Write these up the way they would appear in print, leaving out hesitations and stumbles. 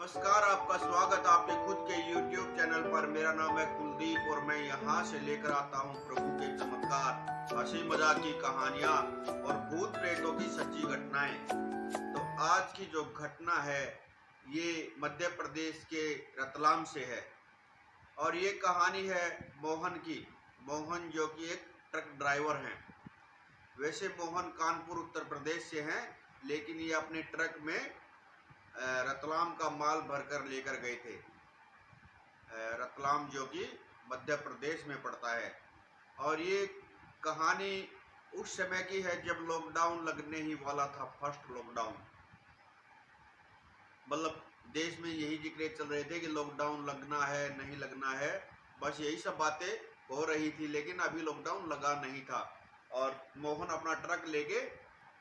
नमस्कार, आपका स्वागत आपके खुद के YouTube चैनल पर। मेरा नाम है कुलदीप और मैं यहाँ से लेकर आता हूँ प्रभु के चमत्कार, हंसी मजाक की कहानियाँ और भूत प्रेतों की सच्ची घटनाएं। तो आज की जो घटना है ये मध्य प्रदेश के रतलाम से है और ये कहानी है मोहन की। मोहन जो कि एक ट्रक ड्राइवर हैं। वैसे मोहन कानपुर उत्तर प्रदेश से हैं, लेकिन ये अपने ट्रक में रतलाम का माल भरकर लेकर गए थे। रतलाम जो कि मध्य प्रदेश में पड़ता है। और ये कहानी उस समय की है जब लॉकडाउन लगने ही वाला था, फर्स्ट लॉकडाउन। मतलब देश में यही जिक्र चल रहे थे कि लॉकडाउन लगना है नहीं लगना है, बस यही सब बातें हो रही थी, लेकिन अभी लॉकडाउन लगा नहीं था। और मोहन अपना ट्रक लेके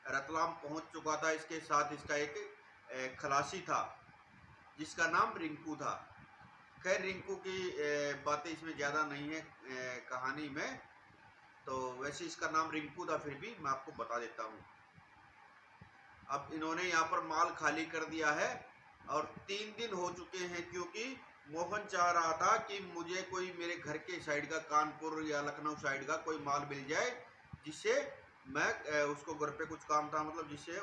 रतलाम पहुंच चुका था। इसके साथ इसका एक खलासी था जिसका नाम रिंकू था। खैर रिंकू की बातें इसमें ज़्यादा नहीं है कहानी में, तो वैसे इसका नाम रिंकू था, फिर भी मैं आपको बता देता हूँ। अब इन्होंने यहाँ पर माल खाली कर दिया है और 3 दिन हो चुके हैं, क्योंकि मोहन चाह रहा था कि मुझे कोई मेरे घर के साइड का, कानपुर या लखनऊ साइड का कोई माल मिल जाए जिससे मैं उसको घर पे कुछ काम था, मतलब जिससे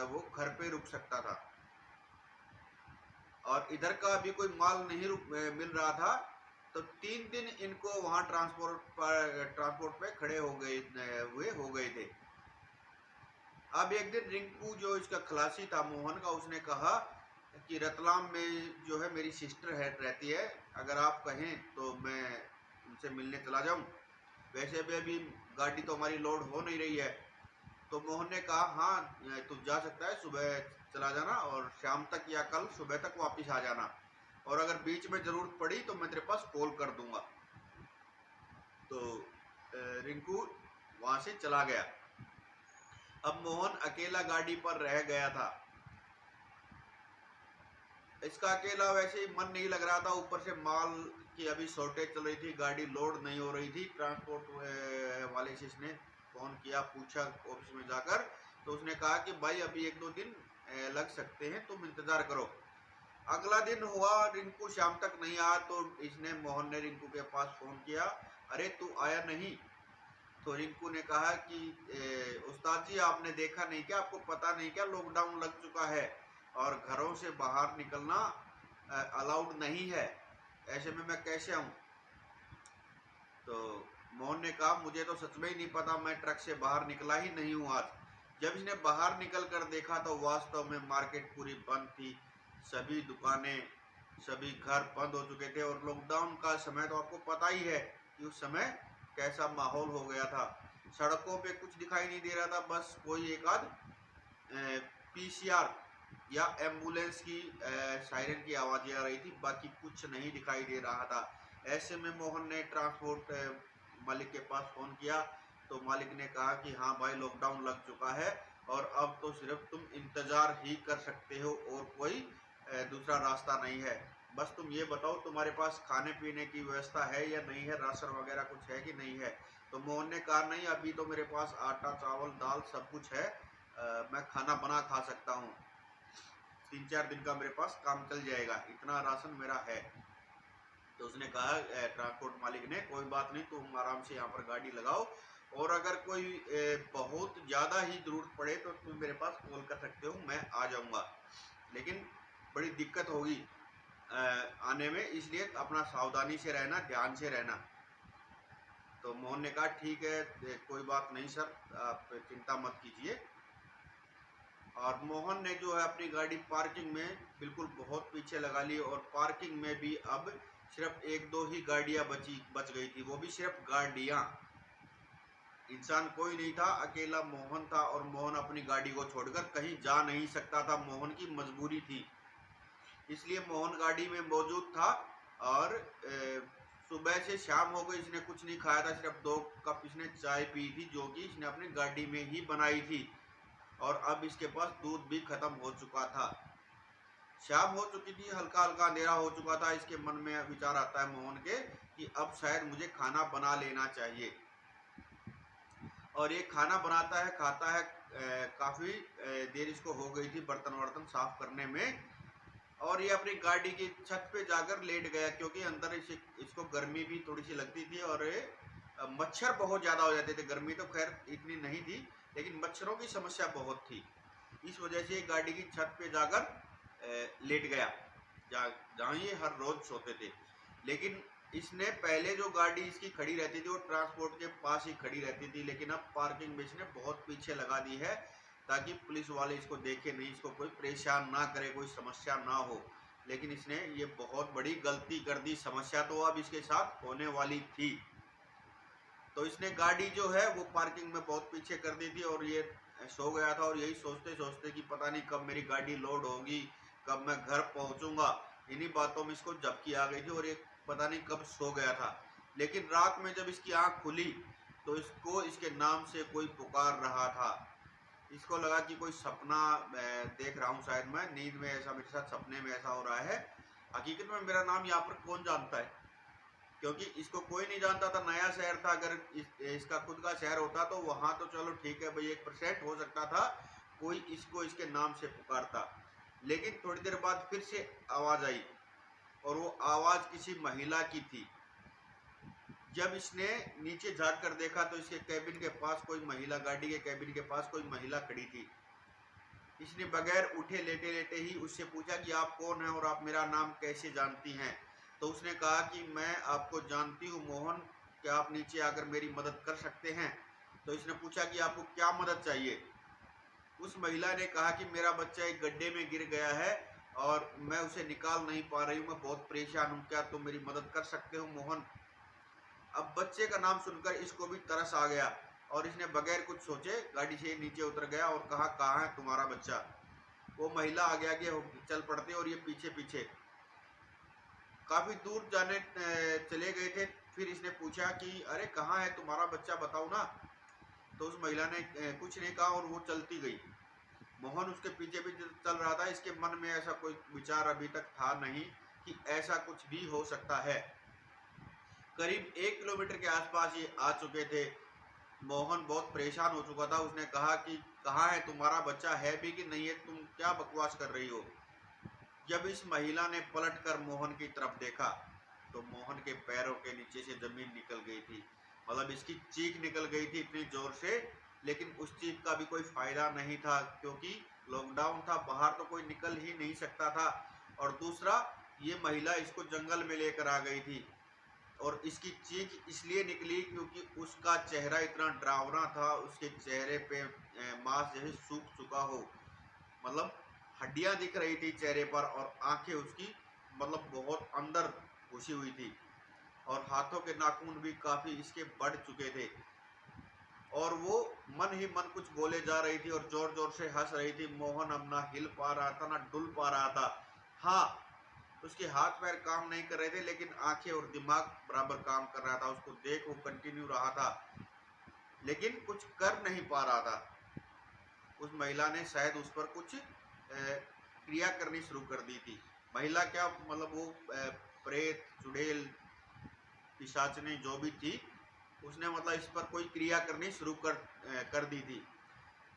वो घर पे रुक सकता था। और इधर का भी कोई माल नहीं मिल रहा था, तो 3 दिन इनको वहाँ ट्रांसपोर्ट पे खड़े हो गए थे। अब एक दिन रिंकू जो इसका खलासी था मोहन का, उसने कहा कि रतलाम में जो है मेरी सिस्टर है रहती है, अगर आप कहें तो मैं उनसे मिलने चला जाऊं। वैसे भी अभी गाड़ी तो हमारी लोड हो नहीं रही है। तो मोहन ने कहा हाँ तू जा सकता है, सुबह चला जाना और शाम तक या कल सुबह तक वापस आ जाना, और अगर बीच में ज़रूरत पड़ी तो मैं तेरे पास कॉल कर दूंगा। तो रिंकू वहाँ से चला गया। अब मोहन अकेला गाड़ी पर रह गया था। इसका अकेला वैसे ही मन नहीं लग रहा था, ऊपर से माल की अभी शॉर्टेज चल रही थी, गाड़ी लोड नहीं हो रही थी। ट्रांसपोर्ट वाले से इसने फ़ोन किया, पूछा ऑफिस में जाकर, तो उसने कहा कि भाई अभी 1-2 दिन लग सकते हैं, तुम इंतज़ार करो। अगला दिन हुआ, रिंकू शाम तक नहीं आया, तो इसने मोहन ने रिंकू के पास फ़ोन किया, अरे तू आया नहीं? तो रिंकू ने कहा कि उस्ताद जी आपने देखा नहीं क्या, आपको पता नहीं क्या लॉकडाउन लग चुका है और घरों से बाहर निकलना अलाउड नहीं है, ऐसे में मैं कैसे आऊँ? तो मोहन ने कहा मुझे तो सच में ही नहीं पता, मैं ट्रक से बाहर निकला ही नहीं हूँ आज। जब इसने बाहर निकल कर देखा तो वास्तव में मार्केट पूरी बंद थी, सभी दुकानें, सभी घर बंद हो चुके थे। और लॉकडाउन का समय तो आपको पता ही है कि उस समय कैसा माहौल हो गया था। सड़कों पे कुछ दिखाई नहीं दे रहा था, बस कोई एक आध पीसीआर या एम्बुलेंस की सायरन की आवाज़ें आ रही थी, बाकी कुछ नहीं दिखाई दे रहा था। ऐसे में मोहन ने ट्रांसपोर्ट मालिक के पास फ़ोन किया, तो मालिक ने कहा कि हाँ भाई लॉकडाउन लग चुका है और अब तो सिर्फ तुम इंतज़ार ही कर सकते हो और कोई दूसरा रास्ता नहीं है। बस तुम ये बताओ तुम्हारे पास खाने पीने की व्यवस्था है या नहीं है, राशन वगैरह कुछ है कि नहीं है? तो मोहन ने कहा नहीं, अभी तो मेरे पास आटा चावल दाल सब कुछ है, मैं खाना बना खा सकता हूँ, 3-4 दिन का मेरे पास काम चल जाएगा, इतना राशन मेरा है। तो उसने कहा ट्रांसपोर्ट मालिक ने, कोई बात नहीं, तुम आराम से यहाँ पर गाड़ी लगाओ और अगर कोई बहुत ज़्यादा ही ज़रूरत पड़े तो तुम मेरे पास कॉल कर सकते हो, मैं आ जाऊँगा, लेकिन बड़ी दिक्कत होगी आने में, इसलिए अपना सावधानी से रहना, ध्यान से रहना। तो मोहन ने कहा ठीक है कोई बात नहीं सर, आप चिंता मत कीजिए। और मोहन ने जो है अपनी गाड़ी पार्किंग में बिल्कुल बहुत पीछे लगा ली और पार्किंग में भी अब सिर्फ 1-2 ही गाड़ियां बच गई थी, वो भी सिर्फ गाड़ियां, इंसान कोई नहीं था। अकेला मोहन था और मोहन अपनी गाड़ी को छोड़कर कहीं जा नहीं सकता था, मोहन की मजबूरी थी, इसलिए मोहन गाड़ी में मौजूद था। और सुबह से शाम हो गई, इसने कुछ नहीं खाया था, सिर्फ 2 कप इसने चाय पी थी जो कि इसने अपनी गाड़ी में ही बनाई थी, और अब इसके पास दूध भी खत्म हो चुका था। शाम हो चुकी थी, हल्का हल्का अंधेरा हो चुका था। इसके मन में विचार आता है मोहन के कि अब शायद मुझे खाना बना लेना चाहिए। और ये खाना बनाता है, खाता है, काफ़ी देर इसको हो गई थी बर्तन वर्तन साफ करने में। और ये अपनी गाड़ी की छत पे जाकर लेट गया, क्योंकि अंदर इसको गर्मी भी थोड़ी सी लगती थी और मच्छर बहुत ज़्यादा हो जाते थे। गर्मी तो खैर इतनी नहीं थी, लेकिन मच्छरों की समस्या बहुत थी। इस वजह से गाड़ी की छत पे जाकर लेट गया, जहाँ ये हर रोज सोते थे। लेकिन इसने पहले जो गाड़ी इसकी खड़ी रहती थी वो ट्रांसपोर्ट के पास ही खड़ी रहती थी, लेकिन अब पार्किंग में इसने बहुत पीछे लगा दी है, ताकि पुलिस वाले इसको देखे नहीं, इसको कोई परेशान ना करे, कोई समस्या ना हो। लेकिन इसने ये बहुत बड़ी गलती कर दी, समस्या तो अब इसके साथ होने वाली थी। तो इसने गाड़ी जो है वो पार्किंग में बहुत पीछे कर दी थी और ये सो गया था, और यही सोचते सोचते कि पता नहीं कब मेरी गाड़ी लोड होगी, कब मैं घर पहुंचूंगा, इन्हीं बातों में इसको झपकी आ गई थी और ये पता नहीं कब सो गया था। लेकिन रात में जब इसकी आंख खुली तो इसको इसके नाम से कोई पुकार रहा था। इसको लगा कि कोई सपना देख रहा हूँ, शायद मैं नींद में, ऐसा मेरे साथ सपने में ऐसा हो रहा है। हकीकत में मेरा नाम यहाँ पर कौन जानता है, क्योंकि इसको कोई नहीं जानता था, नया शहर था। अगर इसका खुद का शहर होता तो वहां तो चलो ठीक है भाई, 1% हो सकता था कोई इसको इसके नाम से पुकारता। लेकिन थोड़ी देर बाद फिर से आवाज आई, और वो आवाज किसी महिला की थी। जब इसने नीचे झांक कर देखा तो इसके कैबिन के पास कोई महिला, गाड़ी के कैबिन के पास कोई महिला खड़ी थी। इसने बगैर उठे लेटे लेटे ही उससे पूछा कि आप कौन हैं और आप मेरा नाम कैसे जानती हैं। तो उसने कहा कि मैं आपको जानती हूँ मोहन, क्या आप नीचे आकर मेरी मदद कर सकते हैं। तो इसने पूछा कि आपको क्या मदद चाहिए। उस महिला ने कहा कि मेरा बच्चा एक गड्ढे में गिर गया है और मैं उसे निकाल नहीं पा रही हूँ, मैं बहुत परेशान हूँ, क्या तुम मेरी मदद कर सकते हो मोहन। अब बच्चे का नाम सुनकर इसको भी तरस आ गया और इसने बगैर कुछ सोचे गाड़ी से नीचे उतर गया और कहा, कहाँ है तुम्हारा बच्चा। वो महिला आगे आगे चल पड़ती और ये पीछे पीछे काफी दूर जाने चले गए थे। फिर इसने पूछा कि अरे कहाँ है तुम्हारा बच्चा, बताओ ना। तो उस महिला ने कुछ नहीं कहा और वो चलती गई। मोहन उसके पीछे पीछे चल रहा था। इसके मन में ऐसा कोई विचार अभी तक था नहीं कि ऐसा कुछ भी हो सकता है। करीब 1 किलोमीटर के आसपास ये आ चुके थे। मोहन बहुत परेशान हो चुका था। उसने कहा कि कहाँ है तुम्हारा बच्चा, है भी कि नहीं है, तुम क्या बकवास कर रही हो। जब इस महिला ने पलटकर मोहन की तरफ देखा तो मोहन के पैरों के नीचे से जमीन निकल गई थी। मतलब इसकी चीख निकल गई थी इतनी जोर से, लेकिन उस चीख का भी कोई फायदा नहीं था, क्योंकि लॉकडाउन था, बाहर तो कोई निकल ही नहीं सकता था। और दूसरा, ये महिला इसको जंगल में लेकर आ गई थी और इसकी चीख इसलिए निकली क्योंकि उसका चेहरा इतना डरावना था। उसके चेहरे पे मांस जैसे सूख चुका हो, मतलब हड्डियां दिख रही थी चेहरे पर, और आंखें उसकी मतलब बहुत अंदर घुसी हुई थी, और हाथों के नाखून भी काफी इसके बढ़ चुके थे। और वो मन ही मन कुछ बोले जा रही थी और जोर जोर से हंस रही थी। मोहन अब ना हिल पा रहा था ना डुल पा रहा था। हाँ, उसके हाथ पैर काम नहीं कर रहे थे, लेकिन आंखें और दिमाग बराबर काम कर रहा था। उसको देख वो कंटिन्यू रहा था, लेकिन कुछ कर नहीं पा रहा था। उस महिला ने शायद उस पर कुछ क्रिया करनी शुरू कर दी थी। महिला क्या, मतलब वो प्रेत, चुड़ैल, पिशाचनी जो भी थी, उसने मतलब इस पर कोई क्रिया करनी शुरू कर दी थी।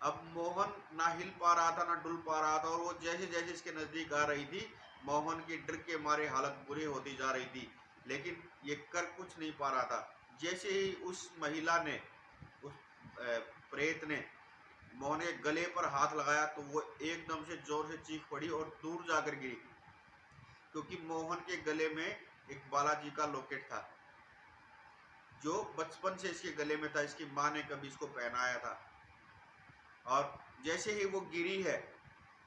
अब मोहन ना हिल पा रहा था ना डुल पा रहा था, और वो जैसे जैसे इसके नजदीक आ रही थी, मोहन की डर के मारे हालत बुरी होती जा रही थी, लेकिन ये कर कुछ नहीं पा रहा था। जैसे ही उस महिला ने, उस प्रेत ने मोहन के गले पर हाथ लगाया तो वो एकदम से जोर से चीख पड़ी और दूर जाकर गिरी, क्योंकि मोहन के गले में एक बालाजी का लॉकेट था जो बचपन से इसके गले में था। इसकी माँ ने कभी इसको पहनाया था। और जैसे ही वो गिरी है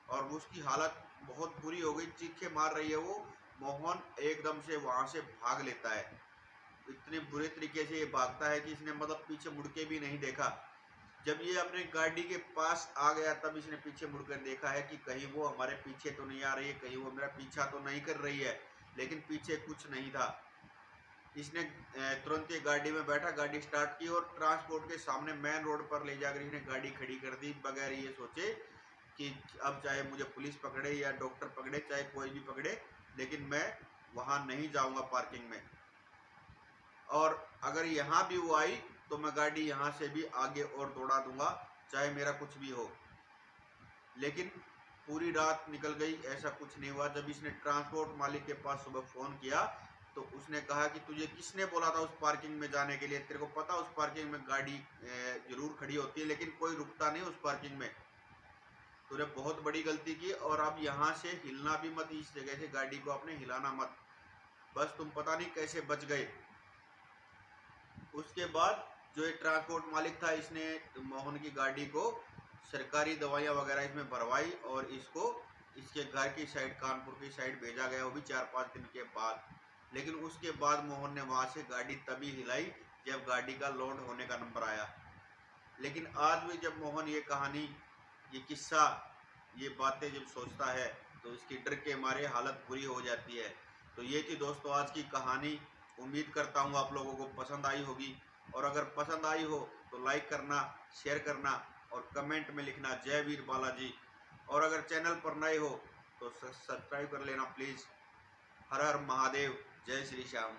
और उसकी हालत बहुत बुरी हो गई, चीखें मार रही है वो, मोहन एकदम से वहां से भाग लेता है। इतने बुरे तरीके से ये भागता है कि इसने मतलब पीछे मुड़ के भी नहीं देखा। जब ये अपने गाड़ी के पास आ गया तब इसने पीछे मुड़कर देखा है कि कहीं वो हमारे पीछे तो नहीं आ रही है, कहीं वो मेरा पीछा तो नहीं कर रही है। लेकिन पीछे कुछ नहीं था। इसने तुरंत ही गाड़ी में बैठा, गाड़ी स्टार्ट की और ट्रांसपोर्ट के सामने मेन रोड पर ले जाकर इसने गाड़ी खड़ी कर दी, बगैर ये सोचे कि अब चाहे मुझे पुलिस पकड़े या डॉक्टर पकड़े, चाहे कोई भी पकड़े, लेकिन मैं वहां नहीं जाऊंगा पार्किंग में। और अगर यहाँ भी वो आई तो मैं गाड़ी यहाँ से भी आगे और दौड़ा दूंगा, चाहे मेरा कुछ भी हो। लेकिन पूरी रात निकल गई, ऐसा कुछ नहीं हुआ। जब इसने ट्रांसपोर्ट मालिक के पास सुबह फ़ोन किया तो उसने कहा कि तुझे किसने बोला था उस पार्किंग में जाने के लिए, तेरे को पता उस पार्किंग में गाड़ी जरूर खड़ी होती है लेकिन कोई रुकता नहीं उस पार्किंग में, तूने बहुत बड़ी गलती की और अब यहाँ से हिलना भी मत, इस जगह से गाड़ी को अपने हिलाना मत, बस तुम पता नहीं कैसे बच गए। उसके बाद जो एक ट्रांसपोर्ट मालिक था इसने मोहन की गाड़ी को सरकारी दवाइयाँ वगैरह इसमें भरवाई और इसको इसके घर की साइड, कानपुर की साइड भेजा गया, वो भी 4-5 दिन के बाद। लेकिन उसके बाद मोहन ने वहाँ से गाड़ी तभी हिलाई जब गाड़ी का लोड होने का नंबर आया। लेकिन आज भी जब मोहन ये कहानी, ये किस्सा, ये बातें जब सोचता है तो इसकी डर के मारे हालत बुरी हो जाती है। तो ये थी दोस्तों आज की कहानी। उम्मीद करता हूँ आप लोगों को पसंद आई होगी, और अगर पसंद आई हो तो लाइक करना, शेयर करना और कमेंट में लिखना जय वीर बालाजी। और अगर चैनल पर नए हो तो सब्सक्राइब कर लेना प्लीज़। हर हर महादेव, जय श्री श्याम।